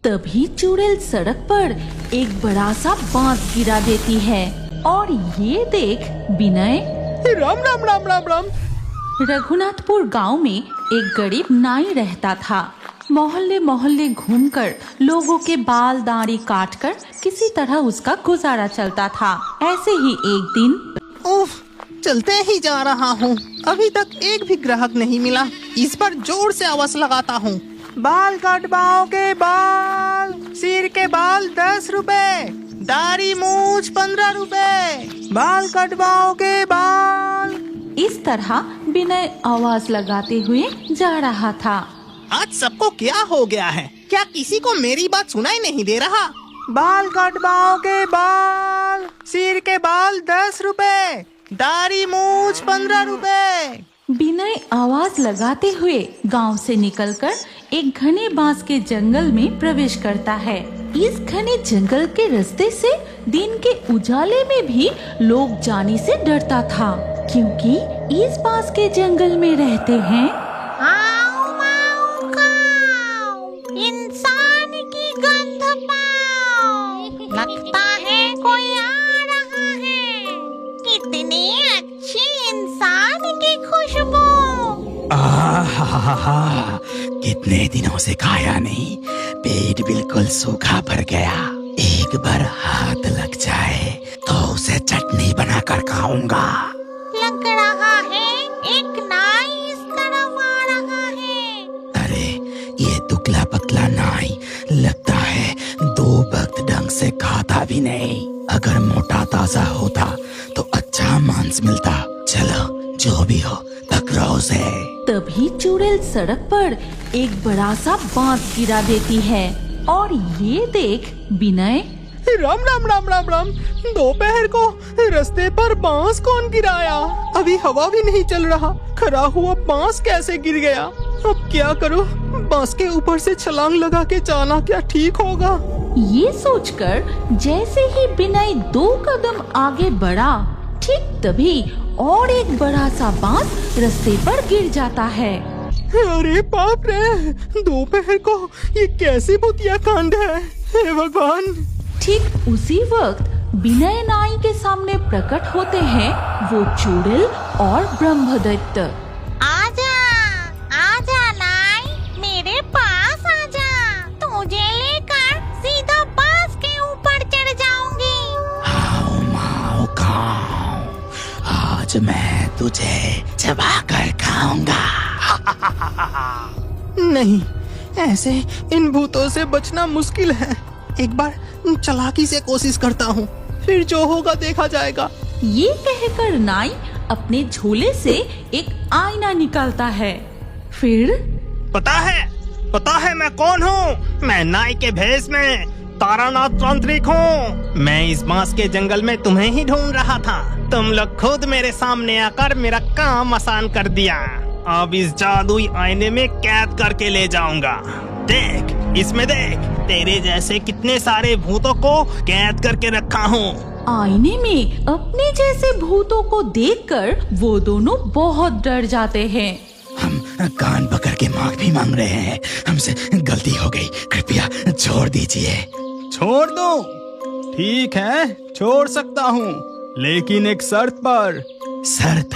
तभी चुड़ैल सड़क पर एक बड़ा सा बांस गिरा देती है और ये देख विनय राम राम राम राम राम। रघुनाथपुर गांव में एक गरीब नाई रहता था। मोहल्ले मोहल्ले घूमकर लोगों के बाल दाढ़ी काटकर किसी तरह उसका गुजारा चलता था। ऐसे ही एक दिन उफ, चलते ही जा रहा हूँ, अभी तक एक भी ग्राहक नहीं मिला। इस पर जोर से आवाज लगाता हूँ, बाल कटवाओगे बाल, सिर के बाल 10 रुपए, दाढ़ी मूछ 15 रुपए, बाल कटवाओगे बाल। इस तरह विनय आवाज लगाते हुए जा रहा था। आज सबको क्या हो गया है? क्या किसी को मेरी बात सुनाई नहीं दे रहा? बाल कटवाओगे बाल, सिर के बाल 10 रुपए, दाढ़ी मूछ 15 रुपए। विनय आवाज लगाते हुए गांव से निकलकर एक घने बांस के जंगल में प्रवेश करता है। इस घने जंगल के रास्ते से दिन के उजाले में भी लोग जाने से डरता था, क्योंकि इस बांस के जंगल में रहते हैं इंसान की गंध पाओ, लगता है कोई आ रहा है, कितनी अच्छी इंसान की खुशबू। कितने दिनों से खाया नहीं, पेट बिल्कुल सूखा भर गया। एक बार हाथ लग जाए तो उसे चटनी बनाकर खाऊंगा। लग रहा है एक नाई इस तरफ आ रहा है। अरे ये दुबला पतला नाई लगता है 2 वक्त ढंग से खाता भी नहीं। अगर मोटा ताजा होता तो अच्छा मांस मिलता। चलो जो भी हो पकड़ो से। तभी चुड़ैल सड़क पर एक बड़ा सा बांस गिरा देती है और ये देख विनय राम राम राम राम राम। दोपहर को रास्ते पर बांस कौन गिराया? अभी हवा भी नहीं चल रहा, खड़ा हुआ बांस कैसे गिर गया? अब क्या करूं? बांस के ऊपर से छलांग लगा के जाना क्या ठीक होगा? ये सोचकर जैसे ही विनय 2 कदम आगे बढ़ा, ठीक तभी और एक बड़ा सा बांस रास्ते पर गिर जाता है। अरे बाप रे, दोपहर को ये कैसी भूतिया कांड है? हे भगवान। ठीक उसी वक्त विनय नाई के सामने प्रकट होते हैं वो चुड़ैल और ब्रह्मदत्त। आजा, आजा नाई, मेरे पास आजा, तुझे लेकर सीधा बांस के ऊपर चढ़ जाऊंगी। आओ माओ खाओ, आज मैं तुझे चबा कर खाऊंगा। नहीं, ऐसे इन भूतों से बचना मुश्किल है। एक बार चालाकी से कोशिश करता हूँ, फिर जो होगा देखा जाएगा। ये कहकर नाई अपने झोले से एक आईना निकालता है। फिर पता है मैं कौन हूँ? मैं नाई के भेष में तारानाथ तांत्रिक हूँ। मैं इस बांस के जंगल में तुम्हें ही ढूंढ रहा था। तुम लोग खुद मेरे सामने आकर मेरा काम आसान कर दिया। अब इस जादुई आईने में कैद करके ले जाऊंगा। देख, इसमें देख, तेरे जैसे कितने सारे भूतों को कैद करके रखा हूँ। आईने में अपने जैसे भूतों को देखकर वो दोनों बहुत डर जाते हैं। हम कान पकड़ के माफी मांग रहे हैं, हमसे गलती हो गई, कृपया छोड़ दीजिए। छोड़ दो? ठीक है, छोड़ सकता हूँ, लेकिन एक शर्त पर। शर्त?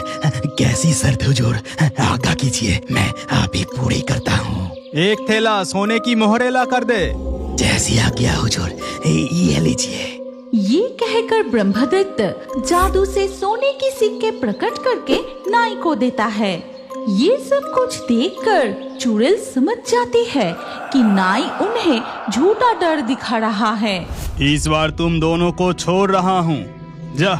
कैसी शर्त हुजूर? आज्ञा कीजिए, मैं आप ही पूरी करता हूँ। एक थैला सोने की मोहरे ला कर दे। जैसी आज्ञा हुजूर, ये लीजिए। ये कहकर ब्रह्मदत्त जादू से सोने की सिक्के प्रकट करके नाई को देता है। ये सब कुछ देखकर चुड़ैल समझ जाती है कि नाई उन्हें झूठा डर दिखा रहा है। इस बार तुम दोनों को छोड़ रहा हूँ, जा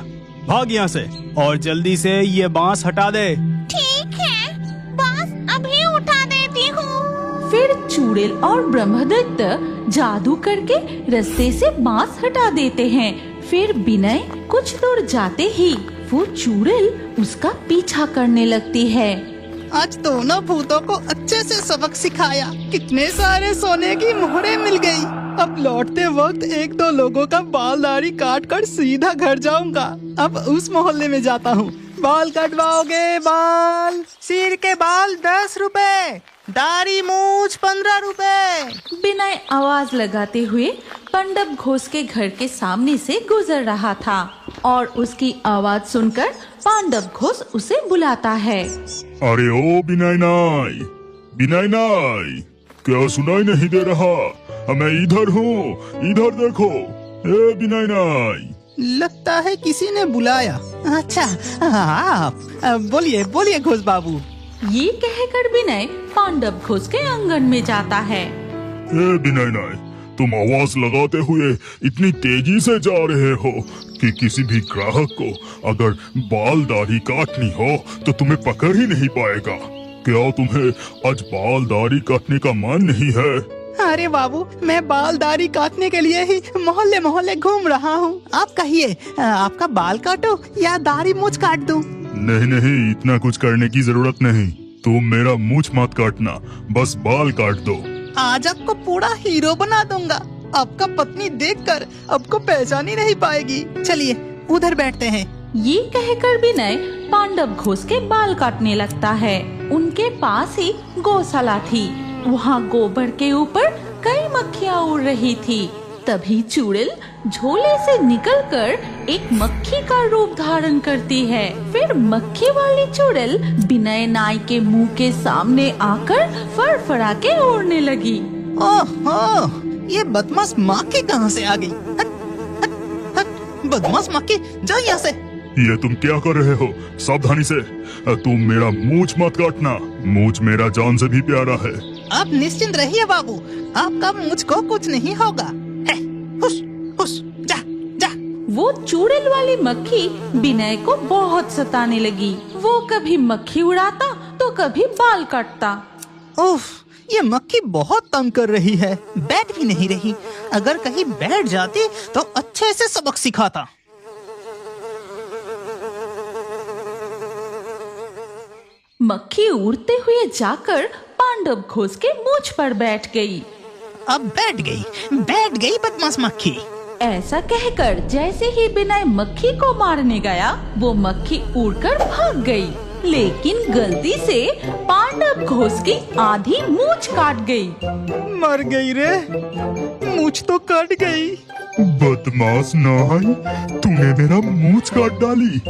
भाग यहाँ से और जल्दी से ये बांस हटा दे। ठीक है, बांस अभी उठा देती हूँ। फिर चुड़ैल और ब्रह्मदत्त जादू करके रास्ते से बांस हटा देते हैं। फिर विनय कुछ दूर जाते ही वो चुड़ैल उसका पीछा करने लगती है। आज दोनों भूतों को अच्छे से सबक सिखाया। कितने सारे सोने की मोहरें मिल गई। अब लौटते वक्त 1-2 लोगों का बाल दाढ़ी काट कर सीधा घर जाऊंगा। अब उस मोहल्ले में जाता हूँ। बाल कटवाओगे बाल, सिर के बाल 10 रुपए, दाढ़ी मूछ 15 रुपए। विनय आवाज लगाते हुए पांडव घोष के घर के सामने से गुजर रहा था और उसकी आवाज सुनकर पांडव घोष उसे बुलाता है। अरे ओ बिनाई नाई, बिनाई नाई, क्या सुनाई नहीं दे रहा? मैं इधर हूँ, इधर देखो। ए बिनाई नाई। लगता है किसी ने बुलाया। अच्छा आप बोलिए बोलिए घोष बाबू। ये कहकर विनय पांडव घोष के आंगन में जाता है। ए बिनाई नाई, तुम आवाज लगाते हुए इतनी तेजी से जा रहे हो कि किसी भी ग्राहक को अगर बाल दाढ़ी काटनी हो तो तुम्हें पकड़ ही नहीं पाएगा। क्या तुम्हें आज बाल दाढ़ी काटने का मन नहीं है? अरे बाबू, मैं बाल दाढ़ी काटने के लिए ही मोहल्ले मोहल्ले घूम रहा हूँ। आप कहिए, आपका बाल काटो या दाढ़ी मूछ काट दूं? नहीं नहीं, इतना कुछ करने की जरूरत नहीं। तुम मेरा मूछ मत काटना, बस बाल काट दो। आज आपको पूरा हीरो बना दूंगा। आपका पत्नी देखकर आपको पहचान ही नहीं पाएगी। चलिए उधर बैठते हैं। ये कहकर विनय पांडव घोष के बाल काटने लगता है। उनके पास ही गौशाला थी। वहाँ गोबर के ऊपर कई मक्खियाँ उड़ रही थी। तभी चुड़ैल झोले से निकलकर एक मक्खी का रूप धारण करती है। फिर मक्खी वाली चुड़ैल विनय नाई के मुंह के सामने आकर फड़फड़ा के उड़ने लगी। ओहो, ये बदमाश मक्खी कहाँ से आ गई? हट, हट, हट, बदमाश मक्खी, जा यहाँ से। ये तुम क्या कर रहे हो? सावधानी से। तुम मेरा मूछ मत काटना, मूछ मेरा जान से भी प्यारा है। आप निश्चिंत रहिए बाबू, आपका मुझको कुछ नहीं होगा। हुश, हुश, जा, जा। वो चुड़ैल वाली मक्खी विनय को बहुत सताने लगी। वो कभी मक्खी उड़ाता तो कभी बाल काटता। उफ, ये मक्खी बहुत तंग कर रही है, बैठ भी नहीं रही। अगर कहीं बैठ जाती तो अच्छे से सबक सिखाता। मक्खी उड़ते हुए जाकर पांडव घोष के मूंछ पर बैठ गई। अब बैठ गई बदमाश मक्खी। ऐसा कहकर जैसे ही विनय मक्खी को मारने गया, वो मक्खी उड़कर भाग गई। लेकिन गलती से पांडव घोष की आधी मूंछ काट गई। मर गई रे, मूंछ तो कट गई। बदमाश नाई, तूने मेरा मूछ काट डाली।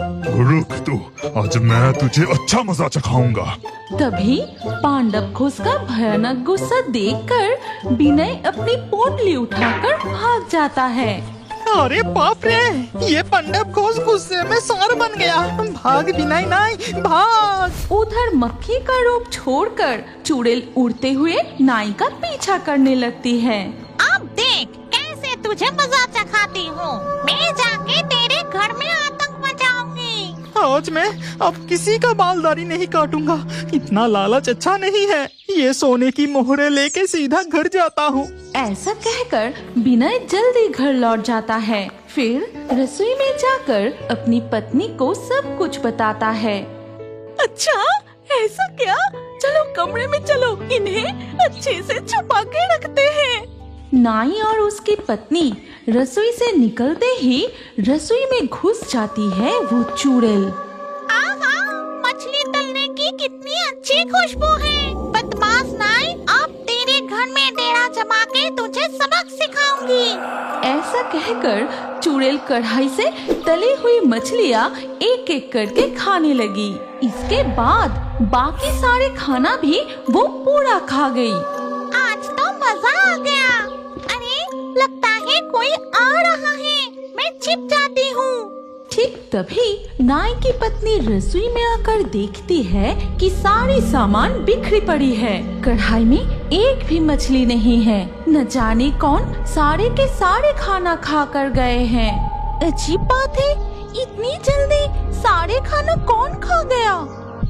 रुक तो, आज मैं तुझे अच्छा मजा चखाऊंगा। तभी पांडव घोष का भयानक गुस्सा देखकर विनय अपनी पोटली उठाकर भाग जाता है। अरे बाप रे, ये पांडव घोष गुस्से में सांड बन गया। भाग विनय नाई, भाग। उधर मक्खी का रूप छोड़कर चुड़ैल उड़ते हुए नाई का पीछा करने लगती है। अब देख कैसे तुझे मजा चखाती हूँ। मैं जाके तेरे घर में आतंक मचाऊंगी। आज मैं अब किसी का बाल दाढ़ी नहीं काटूंगा। इतना लालच अच्छा नहीं है। ये सोने की मोहरे लेके सीधा घर जाता हूँ। ऐसा कहकर विनय जल्दी घर लौट जाता है। फिर रसोई में जाकर अपनी पत्नी को सब कुछ बताता है। अच्छा, ऐसा क्या? चलो कमरे में चलो, इन्हें अच्छे से छुपा के रखते हैं। नाई और उसकी पत्नी रसोई से निकलते ही रसोई में घुस जाती है वो चुड़ैल। आहा, मछली तलने की कितनी अच्छी खुशबू है। बदमाश नाई, अब तेरे घर में डेरा जमा के तुझे सबक सिखाऊंगी। ऐसा कहकर चुड़ैल कढ़ाई से तली हुई मछलियाँ एक एक करके खाने लगी। इसके बाद बाकी सारे खाना भी वो पूरा खा गई। आज तो मजा आ गया। अरे लगता है कोई आ रहा है, मैं छिप जाती हूँ। ठीक तभी नाई की पत्नी रसोई में आकर देखती है कि सारी सामान बिखरी पड़ी है। कढ़ाई में एक भी मछली नहीं है। न जाने कौन सारे के सारे खाना खा कर गए हैं। अजीब बात है, इतनी जल्दी सारे खाना कौन खा गया?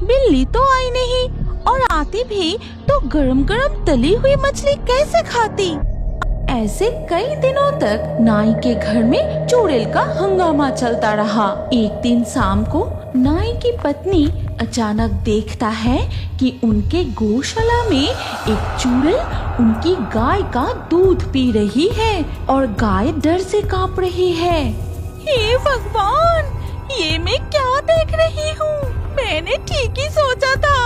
बिल्ली तो आई नहीं, और आती भी तो गरम गरम तली हुई मछली कैसे खाती? ऐसे कई दिनों तक नाई के घर में चुड़ैल का हंगामा चलता रहा। एक दिन शाम को नाई की पत्नी अचानक देखता है कि उनके गौशाला में एक चुड़ैल उनकी गाय का दूध पी रही है और गाय डर से कांप रही है। हे भगवान, ये मैं क्या देख रही हूँ? मैंने ठीक ही सोचा था।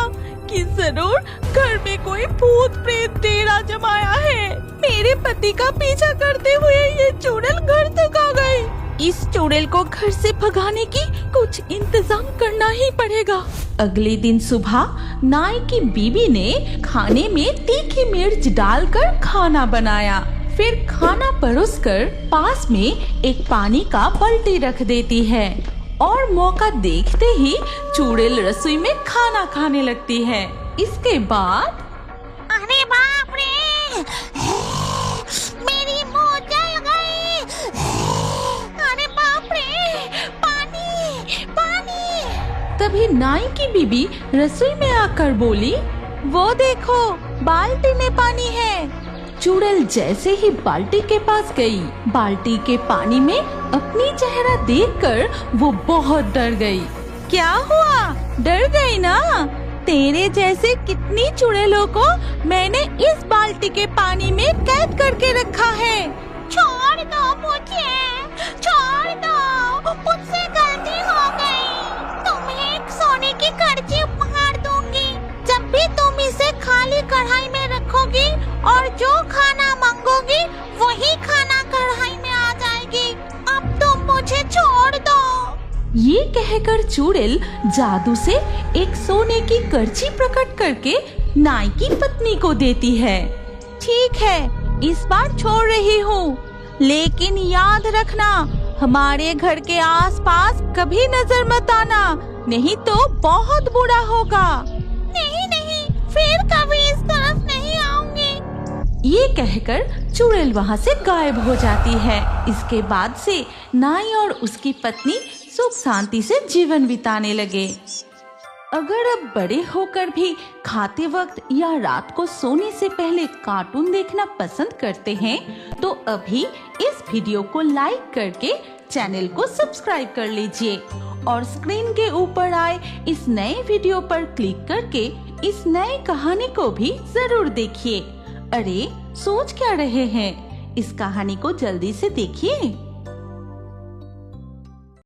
कि जरूर घर में कोई भूत प्रेत डेरा जमाया है। मेरे पति का पीछा करते हुए ये चुड़ैल घर तक आ गई। इस चुड़ैल को घर से भगाने की कुछ इंतजाम करना ही पड़ेगा। अगले दिन सुबह नाई की बीवी ने खाने में तीखी मिर्च डालकर खाना बनाया। फिर खाना परोसकर पास में एक पानी का बाल्टी रख देती है और मौका देखते ही चुड़ैल रसोई में खाना खाने लगती है। इसके बाद अरे बाप रे, मेरी मुंह जल गई। अरे बाप रे, पानी पानी। तभी नाई की बीबी रसोई में आकर बोली, वो देखो बाल्टी में पानी है। चुड़ैल जैसे ही बाल्टी के पास गई, बाल्टी के पानी में अपनी चेहरा देखकर वो बहुत डर गई। क्या हुआ, डर गई ना? तेरे जैसे कितनी चुड़ैलों को मैंने इस बाल्टी के पानी में कैद करके रखा है। छोड़ दो मुझे, छोड़ दो, मुझसे गलती हो गई। तुम्हें एक सोने की कड़छी उपहार दूंगी। जब भी तुम इसे खाली कढ़ाई में रखोगी और जो खाना मांगोगी वही खाना कढ़ाई में आ जाएगी। अब तुम मुझे छोड़ दो। ये कहकर चुड़ैल जादू से एक सोने की करछी प्रकट करके नाई की पत्नी को देती है। ठीक है, इस बार छोड़ रही हूँ, लेकिन याद रखना हमारे घर के आसपास कभी नजर मत आना, नहीं तो बहुत बुरा होगा। नहीं नहीं, फिर कभी इस तरफ नहीं आऊंगी। ये कहकर चुड़ैल वहाँ से गायब हो जाती है। इसके बाद से नाई और उसकी पत्नी सुख शांति से जीवन बिताने लगे। अगर अब बड़े होकर भी खाते वक्त या रात को सोने से पहले कार्टून देखना पसंद करते हैं तो अभी इस वीडियो को लाइक करके चैनल को सब्सक्राइब कर लीजिए और स्क्रीन के ऊपर आए इस नए वीडियो पर क्लिक करके इस नए कहानी को भी जरूर देखिए। अरे सोच क्या रहे हैं, इस कहानी को जल्दी से देखिए।